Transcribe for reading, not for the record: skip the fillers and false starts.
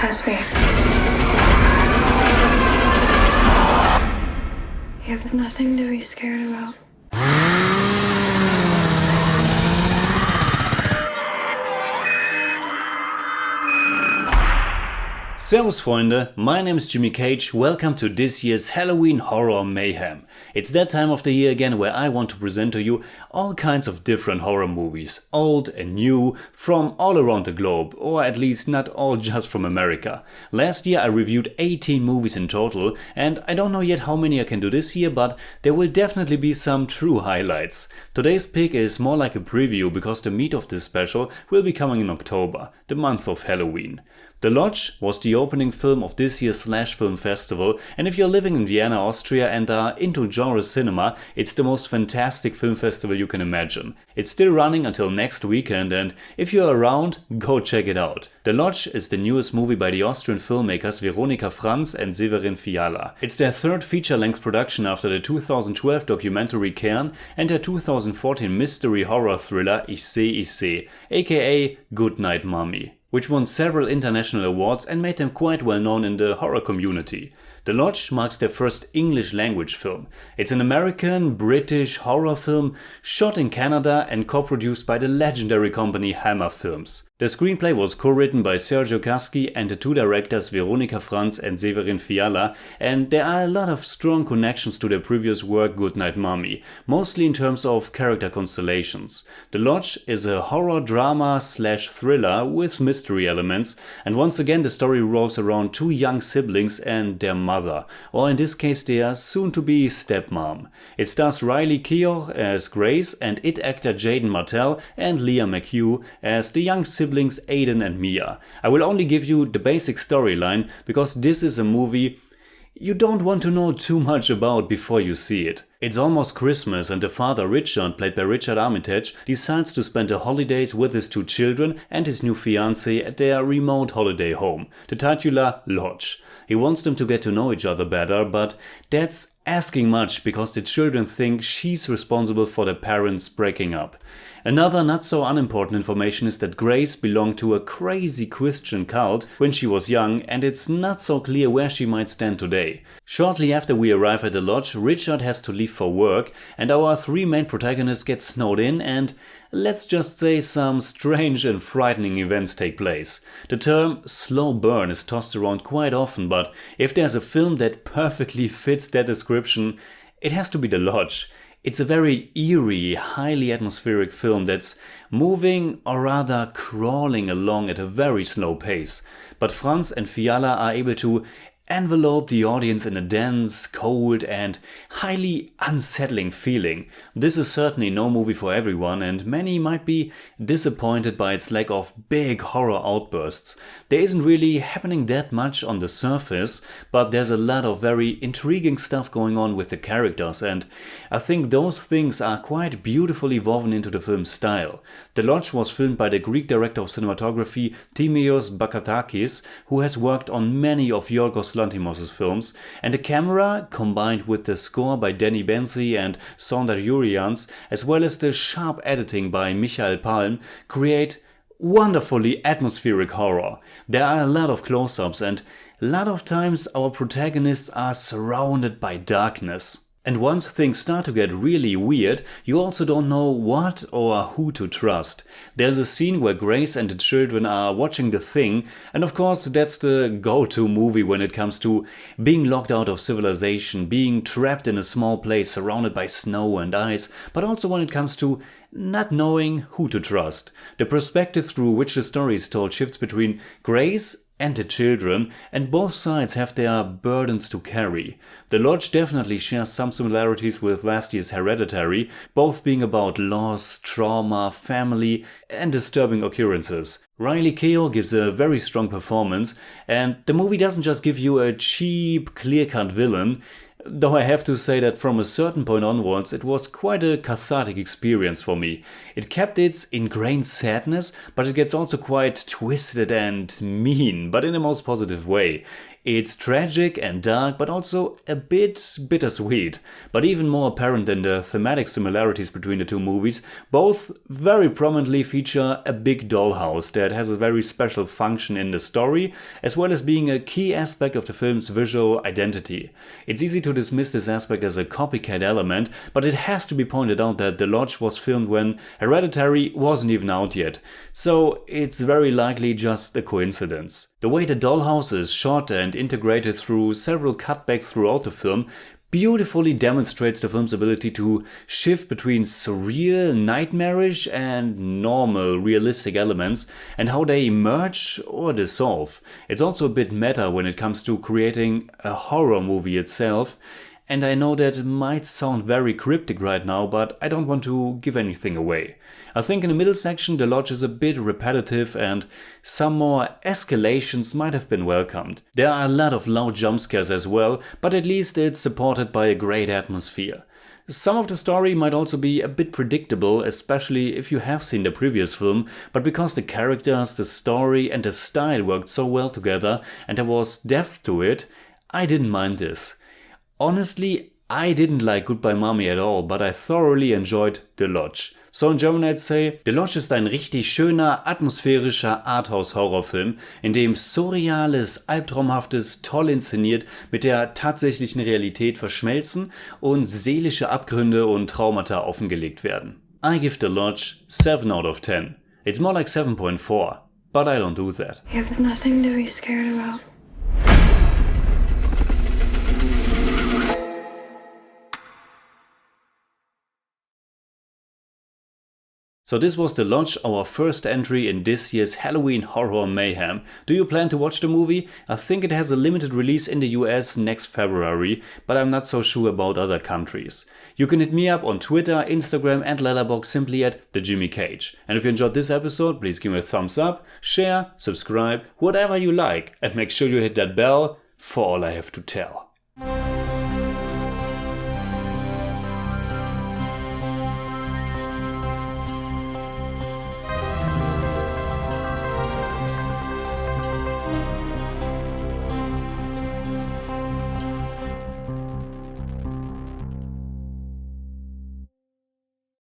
trust me. You have nothing to be scared about. Servus Freunde, my name is Jimmy Cage, welcome to this year's Halloween Horror Mayhem. It's that time of the year again where I want to present to you all kinds of different horror movies, old and new, from all around the globe, or at least not all just from America. Last year I reviewed 18 movies in total, and I don't know yet how many I can do this year, but there will definitely be some true highlights. Today's pick is more like a preview because the meat of this special will be coming in October, the month of Halloween. The Lodge was the opening film of this year's Slash Film Festival, and if you're living in Vienna, Austria and are into genre cinema, it's the most fantastic film festival you can imagine. It's still running until next weekend, and if you're around, go check it out. The Lodge is the newest movie by the Austrian filmmakers Veronika, Franz and Severin, Fiala. It's their third feature-length production after the 2012 documentary Kern and their 2014 mystery horror thriller Ich seh, aka Good Night Mommy, which won several international awards and made them quite well known in the horror community. The Lodge marks their first English language film. It's an American-British horror film shot in Canada and co-produced by the legendary company Hammer Films. The screenplay was co-written by Sergio Casci and the two directors Veronika, Franz and Severin, Fiala, and there are a lot of strong connections to their previous work Good Night Mommy, mostly in terms of character constellations. The Lodge is a horror drama slash thriller with mystery elements, and once again the story revolves around two young siblings and their mother, or in this case their soon-to-be stepmom. It stars Riley Keough as Grace and It actor Jaden Martell and Leah McHugh as the young siblings Aiden and Mia. I will only give you the basic storyline because this is a movie you don't want to know too much about before you see it. It's almost Christmas and the father Richard, played by Richard Armitage, decides to spend the holidays with his two children and his new fiancée at their remote holiday home, the titular Lodge. He wants them to get to know each other better, but that's asking much because the children think she's responsible for their parents breaking up. Another not so unimportant information is that Grace belonged to a crazy Christian cult when she was young, and it's not so clear where she might stand today. Shortly after we arrive at the Lodge, Richard has to leave for work and our three main protagonists get snowed in and, let's just say, some strange and frightening events take place. The term slow burn is tossed around quite often, but if there's a film that perfectly fits that description, it has to be The Lodge. It's a very eerie, highly atmospheric film that's moving, or rather crawling along at a very slow pace. But Franz and Fiala are able to envelope the audience in a dense, cold and highly unsettling feeling. This is certainly no movie for everyone, and many might be disappointed by its lack of big horror outbursts. There isn't really happening that much on the surface, but there's a lot of very intriguing stuff going on with the characters, and I think those things are quite beautifully woven into the film's style. The Lodge was filmed by the Greek director of cinematography Timios Bakatakis, who has worked on many of Yorgos Lanthimos' films, and the camera, combined with the score by Danny Benzi and Sonder Urians, as well as the sharp editing by Michael Palm, create wonderfully atmospheric horror. There are a lot of close-ups, and a lot of times our protagonists are surrounded by darkness. And once things start to get really weird, you also don't know what or who to trust. There's a scene where Grace and the children are watching The Thing, and of course that's the go-to movie when it comes to being locked out of civilization, being trapped in a small place surrounded by snow and ice, but also when it comes to not knowing who to trust. The perspective through which the story is told shifts between Grace and the children, and both sides have their burdens to carry. The Lodge definitely shares some similarities with last year's Hereditary, both being about loss, trauma, family, and disturbing occurrences. Riley Keough gives a very strong performance, and the movie doesn't just give you a cheap, clear-cut villain, though I have to say that from a certain point onwards it was quite a cathartic experience for me. It kept its ingrained sadness, but it gets also quite twisted and mean, but in the most positive way. It's tragic and dark, but also a bit bittersweet. But even more apparent than the thematic similarities between the two movies, both very prominently feature a big dollhouse that has a very special function in the story, as well as being a key aspect of the film's visual identity. It's easy to dismiss this aspect as a copycat element, but it has to be pointed out that The Lodge was filmed when Hereditary wasn't even out yet, so it's very likely just a coincidence. The way the dollhouse is shot and integrated through several cutbacks throughout the film beautifully demonstrates the film's ability to shift between surreal, nightmarish and normal, realistic elements and how they merge or dissolve. It's also a bit meta when it comes to creating a horror movie itself. And I know that might sound very cryptic right now, but I don't want to give anything away. I think in the middle section the Lodge is a bit repetitive and some more escalations might have been welcomed. There are a lot of loud jump scares as well, but at least it's supported by a great atmosphere. Some of the story might also be a bit predictable, especially if you have seen the previous film, but because the characters, the story and the style worked so well together and there was depth to it, I didn't mind this. Honestly, I didn't like Goodbye Mommy at all, but I thoroughly enjoyed The Lodge. So in German I'd say, The Lodge ist ein richtig schöner, atmosphärischer Arthouse Horrorfilm, in dem Surreales, Albtraumhaftes toll inszeniert mit der tatsächlichen Realität verschmelzen und seelische Abgründe und Traumata offengelegt werden. I give The Lodge 7 out of 10. It's more like 7.4, but I don't do that. You have nothing to be scared about. So this was The Lodge, our first entry in this year's Halloween Horror Mayhem. Do you plan to watch the movie? I think it has a limited release in the US next February, but I'm not so sure about other countries. You can hit me up on Twitter, Instagram and Letterboxd simply at TheJimmyCage. And if you enjoyed this episode, please give me a thumbs up, share, subscribe, whatever you like, and make sure you hit that bell for all I have to tell.